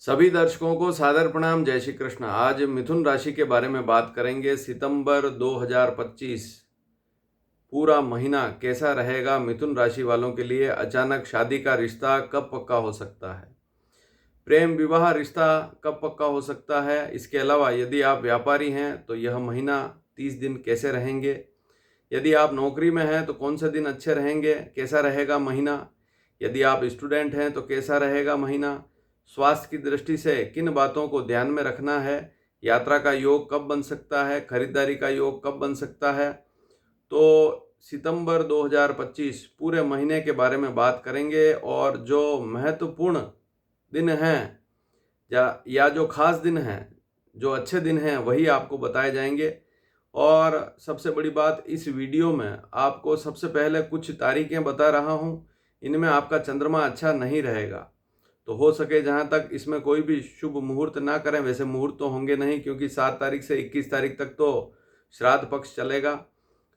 सभी दर्शकों को सादर प्रणाम। जय श्री कृष्ण। आज मिथुन राशि के बारे में बात करेंगे। सितंबर 2025 पूरा महीना कैसा रहेगा मिथुन राशि वालों के लिए। अचानक शादी का रिश्ता कब पक्का हो सकता है, प्रेम विवाह रिश्ता कब पक्का हो सकता है। इसके अलावा यदि आप व्यापारी हैं तो यह महीना 30 दिन कैसे रहेंगे। यदि आप नौकरी में हैं तो कौन से दिन अच्छे रहेंगे, कैसा रहेगा महीना। यदि आप स्टूडेंट हैं तो कैसा रहेगा महीना। स्वास्थ्य की दृष्टि से किन बातों को ध्यान में रखना है। यात्रा का योग कब बन सकता है, खरीदारी का योग कब बन सकता है। तो सितंबर 2025 पूरे महीने के बारे में बात करेंगे और जो महत्वपूर्ण दिन हैं या जो खास दिन हैं, जो अच्छे दिन हैं, वही आपको बताए जाएंगे। और सबसे बड़ी बात, इस वीडियो में आपको सबसे पहले कुछ तारीखें बता रहा हूँ। इनमें आपका चंद्रमा अच्छा नहीं रहेगा, तो हो सके जहाँ तक इसमें कोई भी शुभ मुहूर्त ना करें। वैसे मुहूर्त तो होंगे नहीं, क्योंकि 7 तारीख से 21 तारीख तक तो श्राद्ध पक्ष चलेगा।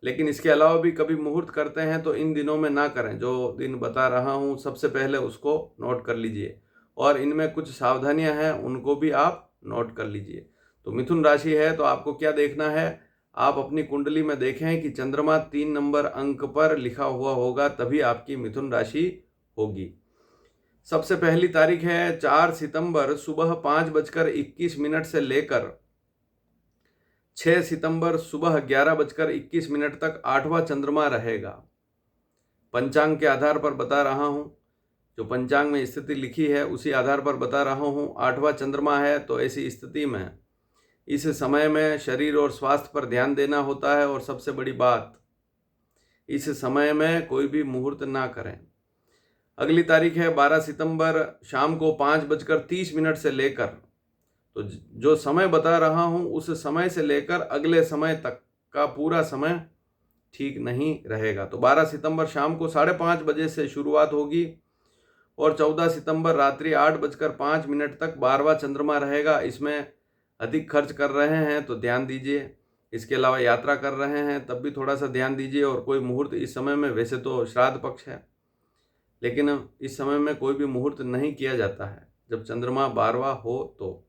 लेकिन इसके अलावा भी कभी मुहूर्त करते हैं तो इन दिनों में ना करें। जो दिन बता रहा हूँ सबसे पहले उसको नोट कर लीजिए, और इनमें कुछ सावधानियां हैं उनको भी आप नोट कर लीजिए। तो मिथुन राशि है तो आपको क्या देखना है, आप अपनी कुंडली में देखें कि चंद्रमा 3 नंबर अंक पर लिखा हुआ होगा, तभी आपकी मिथुन राशि होगी। सबसे पहली तारीख है 4 सितंबर सुबह 5:21 से लेकर 6 सितंबर सुबह 11:21 तक 8वां चंद्रमा रहेगा। पंचांग के आधार पर बता रहा हूँ, जो पंचांग में स्थिति लिखी है उसी आधार पर बता रहा हूँ। 8वां चंद्रमा है तो ऐसी स्थिति में इस समय में शरीर और स्वास्थ्य पर ध्यान देना होता है। और सबसे बड़ी बात, इस समय में कोई भी मुहूर्त ना करें। अगली तारीख है 12 सितंबर शाम को 5:30 से लेकर, तो जो समय बता रहा हूँ उस समय से लेकर अगले समय तक का पूरा समय ठीक नहीं रहेगा। तो 12 सितंबर शाम को 5:30 बजे से शुरुआत होगी और 14 सितंबर रात्रि 8:05 तक 12वां चंद्रमा रहेगा। इसमें अधिक खर्च कर रहे हैं तो ध्यान दीजिए। इसके अलावा यात्रा कर रहे हैं तब भी थोड़ा सा ध्यान दीजिए। और कोई मुहूर्त इस समय में, वैसे तो श्राद्ध पक्ष है, लेकिन इस समय में कोई भी मुहूर्त नहीं किया जाता है जब चंद्रमा 12वां हो तो।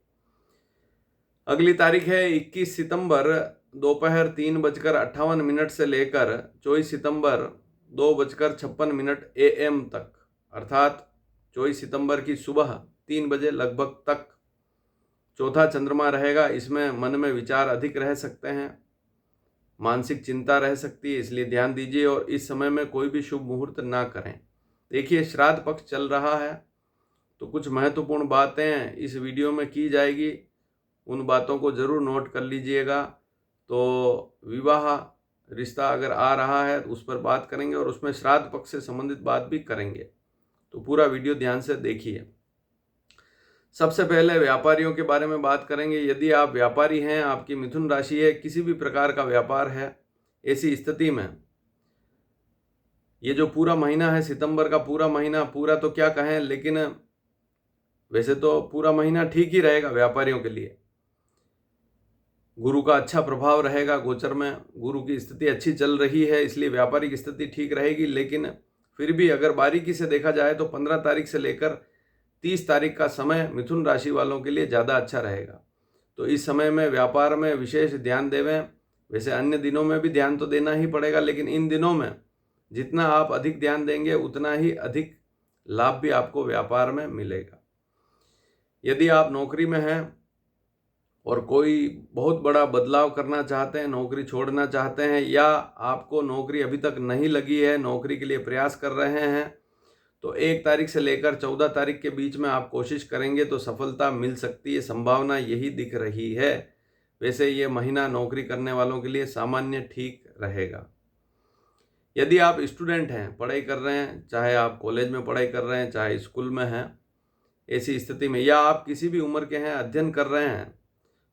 अगली तारीख है 21 सितंबर दोपहर 3:58 से लेकर 24 सितंबर 2:56 AM तक, अर्थात 24 सितंबर की सुबह 3 बजे लगभग तक चौथा चंद्रमा रहेगा। इसमें मन में विचार अधिक रह सकते हैं, मानसिक चिंता रह सकती है, इसलिए ध्यान दीजिए। और इस समय में कोई भी शुभ मुहूर्त ना करें। देखिए, श्राद्ध पक्ष चल रहा है तो कुछ महत्वपूर्ण बातें इस वीडियो में की जाएगी, उन बातों को ज़रूर नोट कर लीजिएगा। तो विवाह रिश्ता अगर आ रहा है तो उस पर बात करेंगे और उसमें श्राद्ध पक्ष से संबंधित बात भी करेंगे, तो पूरा वीडियो ध्यान से देखिए। सबसे पहले व्यापारियों के बारे में बात करेंगे। यदि आप व्यापारी हैं, आपकी मिथुन राशि है, किसी भी प्रकार का व्यापार है, ऐसी स्थिति में ये जो पूरा महीना है, सितंबर का पूरा महीना, पूरा तो क्या कहें, लेकिन वैसे तो पूरा महीना ठीक ही रहेगा व्यापारियों के लिए। गुरु का अच्छा प्रभाव रहेगा गोचर में, गुरु की स्थिति अच्छी चल रही है, इसलिए व्यापारिक स्थिति ठीक रहेगी। लेकिन फिर भी अगर बारीकी से देखा जाए तो 15 तारीख से लेकर 30 तारीख का समय मिथुन राशि वालों के लिए ज़्यादा अच्छा रहेगा। तो इस समय में व्यापार में विशेष ध्यान देवें। वैसे अन्य दिनों में भी ध्यान तो देना ही पड़ेगा, लेकिन इन दिनों में जितना आप अधिक ध्यान देंगे उतना ही अधिक लाभ भी आपको व्यापार में मिलेगा। यदि आप नौकरी में हैं और कोई बहुत बड़ा बदलाव करना चाहते हैं, नौकरी छोड़ना चाहते हैं, या आपको नौकरी अभी तक नहीं लगी है, नौकरी के लिए प्रयास कर रहे हैं, तो 1 तारीख से लेकर 14 तारीख के बीच में आप कोशिश करेंगे तो सफलता मिल सकती है, संभावना यही दिख रही है। वैसे ये महीना नौकरी करने वालों के लिए सामान्य ठीक रहेगा। यदि आप स्टूडेंट हैं, पढ़ाई कर रहे हैं, चाहे आप कॉलेज में पढ़ाई कर रहे हैं, चाहे स्कूल में हैं, ऐसी स्थिति में, या आप किसी भी उम्र के हैं, अध्ययन कर रहे हैं,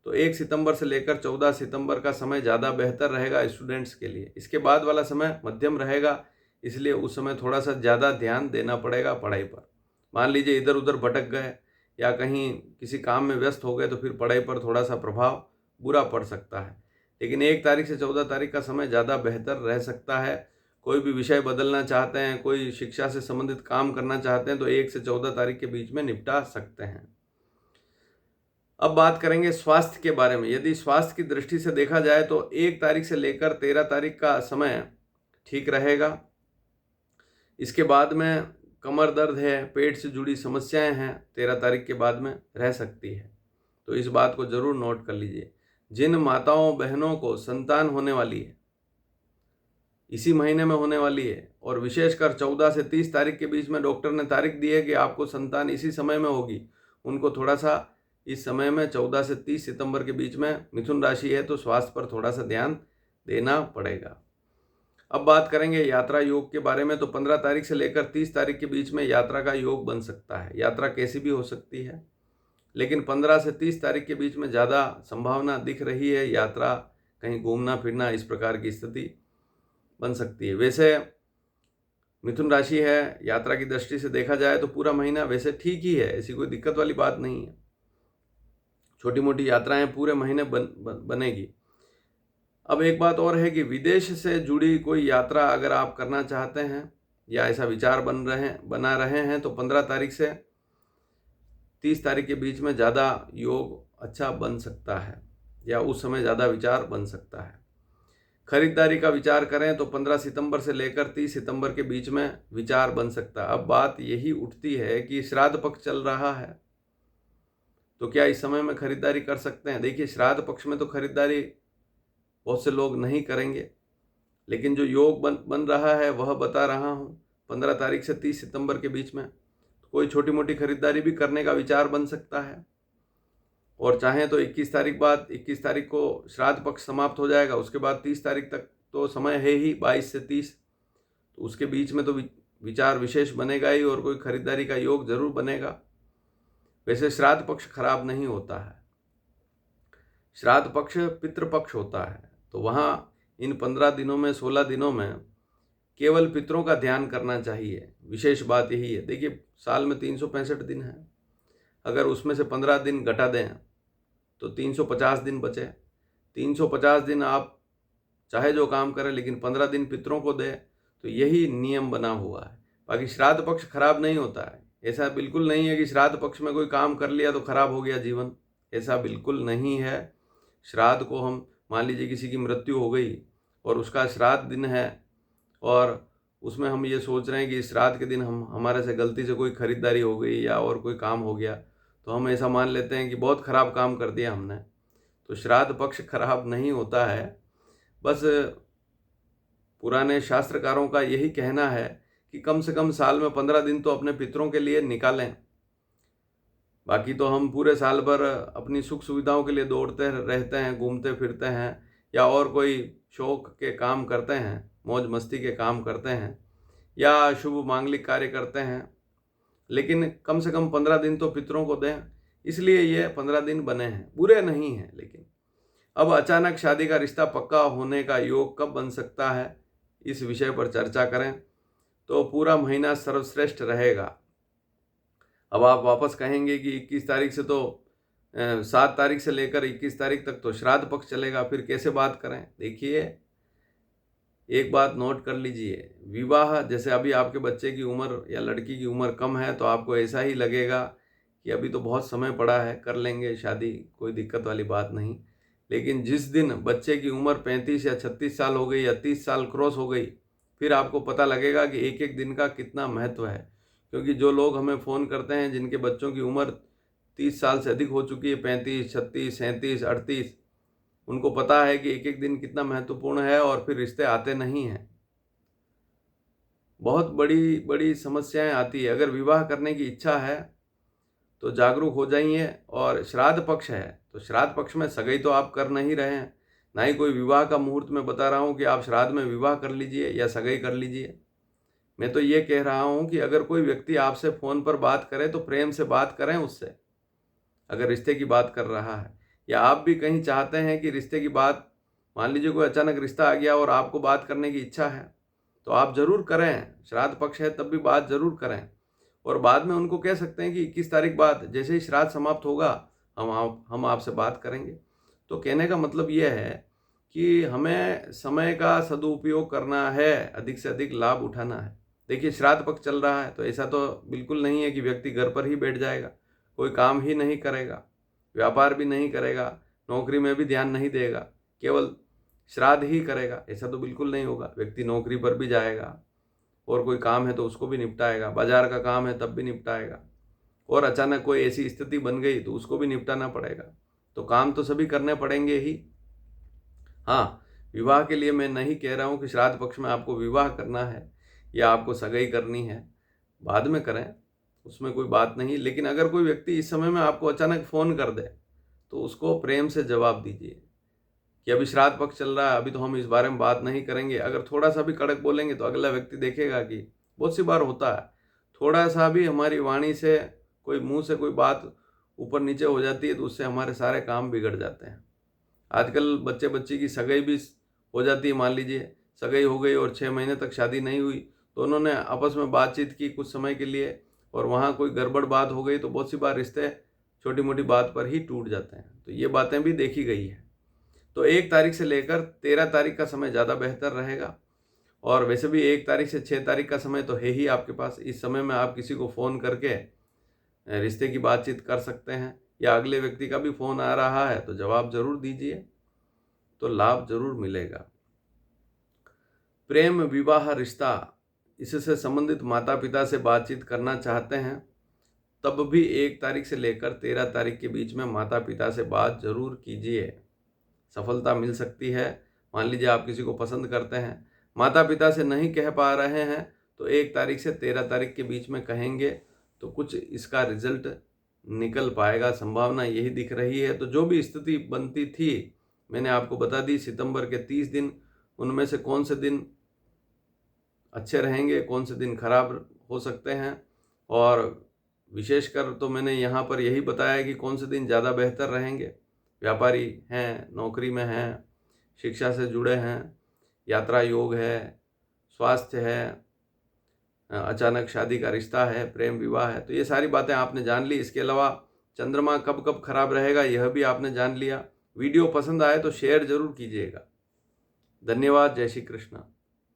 तो 1 सितंबर से लेकर 14 सितंबर का समय ज़्यादा बेहतर रहेगा स्टूडेंट्स के लिए। इसके बाद वाला समय मध्यम रहेगा, इसलिए उस समय थोड़ा सा ज़्यादा ध्यान देना पड़ेगा पढ़ाई पर। मान लीजिए इधर उधर भटक गए या कहीं किसी काम में व्यस्त हो गए तो फिर पढ़ाई पर थोड़ा सा प्रभाव बुरा पड़ सकता है। लेकिन 1 तारीख से 14 तारीख का समय ज़्यादा बेहतर रह सकता है। कोई भी विषय बदलना चाहते हैं, कोई शिक्षा से संबंधित काम करना चाहते हैं, तो 1 से 14 तारीख के बीच में निपटा सकते हैं। अब बात करेंगे स्वास्थ्य के बारे में। यदि स्वास्थ्य की दृष्टि से देखा जाए तो 1 तारीख से लेकर 13 तारीख का समय ठीक रहेगा। इसके बाद में कमर दर्द है, पेट से जुड़ी समस्याएं हैं, 13 तारीख के बाद में रह सकती है, तो इस बात को ज़रूर नोट कर लीजिए। जिन माताओं बहनों को संतान होने वाली है, इसी महीने में होने वाली है, और विशेषकर 14 से 30 तारीख के बीच में डॉक्टर ने तारीख दी है कि आपको संतान इसी समय में होगी, उनको थोड़ा सा इस समय में 14 से 30 सितंबर के बीच में मिथुन राशि है तो स्वास्थ्य पर थोड़ा सा ध्यान देना पड़ेगा। अब बात करेंगे यात्रा योग के बारे में। तो 15 तारीख से लेकर 30 तारीख के बीच में यात्रा का योग बन सकता है। यात्रा कैसी भी हो सकती है, लेकिन 15 से 30 तारीख के बीच में ज़्यादा संभावना दिख रही है। यात्रा, कहीं घूमना फिरना, इस प्रकार की स्थिति बन सकती है। वैसे मिथुन राशि है, यात्रा की दृष्टि से देखा जाए तो पूरा महीना वैसे ठीक ही है, ऐसी कोई दिक्कत वाली बात नहीं है। छोटी मोटी यात्राएं पूरे महीने बनेगी। अब एक बात और है कि विदेश से जुड़ी कोई यात्रा अगर आप करना चाहते हैं या ऐसा विचार बना रहे हैं तो 15 तारीख से 30 तारीख के बीच में ज़्यादा योग अच्छा बन सकता है, या उस समय ज़्यादा विचार बन सकता है। खरीदारी का विचार करें तो 15 सितंबर से लेकर 30 सितंबर के बीच में विचार बन सकता है। अब बात यही उठती है कि श्राद्ध पक्ष चल रहा है, तो क्या इस समय में खरीदारी कर सकते हैं? देखिए, श्राद्ध पक्ष में तो खरीदारी बहुत से लोग नहीं करेंगे, लेकिन जो योग बन रहा है वह बता रहा हूँ। 15 तारीख से 30 सितंबर के बीच में कोई छोटी मोटी खरीदारी भी करने का विचार बन सकता है। और चाहें तो 21 तारीख को श्राद्ध पक्ष समाप्त हो जाएगा, उसके बाद 30 तारीख तक तो समय है ही, 22 से 30, तो उसके बीच में तो विचार विशेष बनेगा ही और कोई खरीदारी का योग जरूर बनेगा। वैसे श्राद्ध पक्ष खराब नहीं होता है, श्राद्ध पक्ष पितृपक्ष होता है, तो वहाँ इन 15 दिनों में 16 दिनों में केवल पितरों का ध्यान करना चाहिए। विशेष बात यही है। देखिए, साल में 365 दिन है, अगर उसमें से 15 दिन घटा दें तो 350 दिन बचे। 350 दिन आप चाहे जो काम करें, लेकिन 15 दिन पितरों को दें, तो यही नियम बना हुआ है। बाकी श्राद्ध पक्ष खराब नहीं होता है। ऐसा बिल्कुल नहीं है कि श्राद्ध पक्ष में कोई काम कर लिया तो खराब हो गया जीवन, ऐसा बिल्कुल नहीं है। श्राद्ध को हम, मान लीजिए किसी की मृत्यु हो गई और उसका श्राद्ध दिन है, और उसमें हम ये सोच रहे हैं कि श्राद्ध के दिन हमारे से गलती से कोई खरीदारी हो गई या और कोई काम हो गया, तो हम ऐसा मान लेते हैं कि बहुत खराब काम कर दिया हमने। तो श्राद्ध पक्ष खराब नहीं होता है। बस पुराने शास्त्रकारों का यही कहना है कि कम से कम साल में 15 दिन तो अपने पितरों के लिए निकालें। बाकी तो हम पूरे साल भर अपनी सुख सुविधाओं के लिए दौड़ते रहते हैं, घूमते फिरते हैं, या और कोई शौक के काम करते हैं, मौज मस्ती के काम करते हैं, या शुभ मांगलिक कार्य करते हैं, लेकिन कम से कम 15 दिन तो पितरों को दें। इसलिए ये 15 दिन बने हैं, बुरे नहीं हैं। लेकिन अब अचानक शादी का रिश्ता पक्का होने का योग कब बन सकता है, इस विषय पर चर्चा करें तो पूरा महीना सर्वश्रेष्ठ रहेगा। अब आप वापस कहेंगे कि 21 तारीख से तो 7 तारीख से लेकर 21 तारीख तक तो श्राद्ध पक्ष चलेगा, फिर कैसे बात करें? देखिए, एक बात नोट कर लीजिए, विवाह, जैसे अभी आपके बच्चे की उम्र या लड़की की उम्र कम है तो आपको ऐसा ही लगेगा कि अभी तो बहुत समय पड़ा है, कर लेंगे शादी, कोई दिक्कत वाली बात नहीं। लेकिन जिस दिन बच्चे की उम्र 35 या 36 साल हो गई या 30 साल क्रॉस हो गई, फिर आपको पता लगेगा कि एक एक दिन का कितना महत्व है। क्योंकि जो लोग हमें फ़ोन करते हैं जिनके बच्चों की उम्र 30 साल से अधिक हो चुकी है, 35, 36, 37, 38, उनको पता है कि एक एक दिन कितना महत्वपूर्ण है, और फिर रिश्ते आते नहीं हैं। बहुत बड़ी बड़ी समस्याएं आती है। अगर विवाह करने की इच्छा है तो जागरूक हो जाइए। और श्राद्ध पक्ष है तो श्राद्ध पक्ष में सगाई तो आप कर नहीं रहे हैं, ना ही कोई विवाह का मुहूर्त में बता रहा हूँ कि आप श्राद्ध में विवाह कर लीजिए या सगाई कर लीजिए। मैं तो ये कह रहा हूँ कि अगर कोई व्यक्ति आपसे फ़ोन पर बात करे तो प्रेम से बात करें उससे, अगर रिश्ते की बात कर रहा है, या आप भी कहीं चाहते हैं कि रिश्ते की बात, मान लीजिए कोई अचानक रिश्ता आ गया और आपको बात करने की इच्छा है, तो आप ज़रूर करें। श्राद्ध पक्ष है तब भी बात ज़रूर करें, और बाद में उनको कह सकते हैं कि 21 तारीख बाद जैसे ही श्राद्ध समाप्त होगा हम आपसे बात करेंगे। तो कहने का मतलब यह है कि हमें समय का सदुपयोग करना है, अधिक से अधिक लाभ उठाना है। देखिए, श्राद्ध पक्ष चल रहा है तो ऐसा तो बिल्कुल नहीं है कि व्यक्ति घर पर ही बैठ जाएगा, कोई काम ही नहीं करेगा। व्यापार भी नहीं करेगा, नौकरी में भी ध्यान नहीं देगा, केवल श्राद्ध ही करेगा, ऐसा तो बिल्कुल नहीं होगा। व्यक्ति नौकरी पर भी जाएगा और कोई काम है तो उसको भी निपटाएगा, बाजार का काम है तब भी निपटाएगा, और अचानक कोई ऐसी स्थिति बन गई तो उसको भी निपटाना पड़ेगा। तो काम तो सभी करने पड़ेंगे ही। हाँ, विवाह के लिए मैं नहीं कह रहा हूँ कि श्राद्ध पक्ष में आपको विवाह करना है या आपको सगाई करनी है, बाद में करें, उसमें कोई बात नहीं। लेकिन अगर कोई व्यक्ति इस समय में आपको अचानक फ़ोन कर दे तो उसको प्रेम से जवाब दीजिए कि अभी श्राद्ध पक्ष चल रहा है, अभी तो हम इस बारे में बात नहीं करेंगे। अगर थोड़ा सा भी कड़क बोलेंगे तो अगला व्यक्ति देखेगा कि बहुत सी बार होता है, थोड़ा सा भी हमारी वाणी से, कोई मुंह से कोई बात ऊपर नीचे हो जाती है तो उससे हमारे सारे काम बिगड़ जाते हैं। आजकल बच्चे बच्ची की सगाई भी हो जाती है, मान लीजिए सगाई हो गई और 6 महीने तक शादी नहीं हुई, तो उन्होंने आपस में बातचीत की कुछ समय के लिए और वहाँ कोई गड़बड़ बात हो गई तो बहुत सी बार रिश्ते छोटी मोटी बात पर ही टूट जाते हैं। तो ये बातें भी देखी गई है। तो 1 तारीख से लेकर 13 तारीख का समय ज़्यादा बेहतर रहेगा, और वैसे भी 1 तारीख से 6 तारीख का समय तो है ही आपके पास। इस समय में आप किसी को फ़ोन करके रिश्ते की बातचीत कर सकते हैं, या अगले व्यक्ति का भी फ़ोन आ रहा है तो जवाब ज़रूर दीजिए, तो लाभ ज़रूर मिलेगा। प्रेम, विवाह, रिश्ता, इससे संबंधित माता पिता से बातचीत करना चाहते हैं तब भी 1 तारीख से लेकर 13 तारीख के बीच में माता पिता से बात ज़रूर कीजिए, सफलता मिल सकती है। मान लीजिए आप किसी को पसंद करते हैं, माता पिता से नहीं कह पा रहे हैं तो 1 तारीख से 13 तारीख के बीच में कहेंगे तो कुछ इसका रिजल्ट निकल पाएगा, संभावना यही दिख रही है। तो जो भी स्थिति बनती थी मैंने आपको बता दी। सितंबर के 30 दिन, उनमें से कौन से दिन अच्छे रहेंगे, कौन से दिन खराब हो सकते हैं, और विशेषकर तो मैंने यहाँ पर यही बताया कि कौन से दिन ज़्यादा बेहतर रहेंगे। व्यापारी हैं, नौकरी में हैं, शिक्षा से जुड़े हैं, यात्रा योग है, स्वास्थ्य है, अचानक शादी का रिश्ता है, प्रेम विवाह है, तो ये सारी बातें आपने जान ली। इसके अलावा चंद्रमा कब कब खराब रहेगा यह भी आपने जान लिया। वीडियो पसंद आए तो शेयर ज़रूर कीजिएगा। धन्यवाद। जय श्री कृष्ण।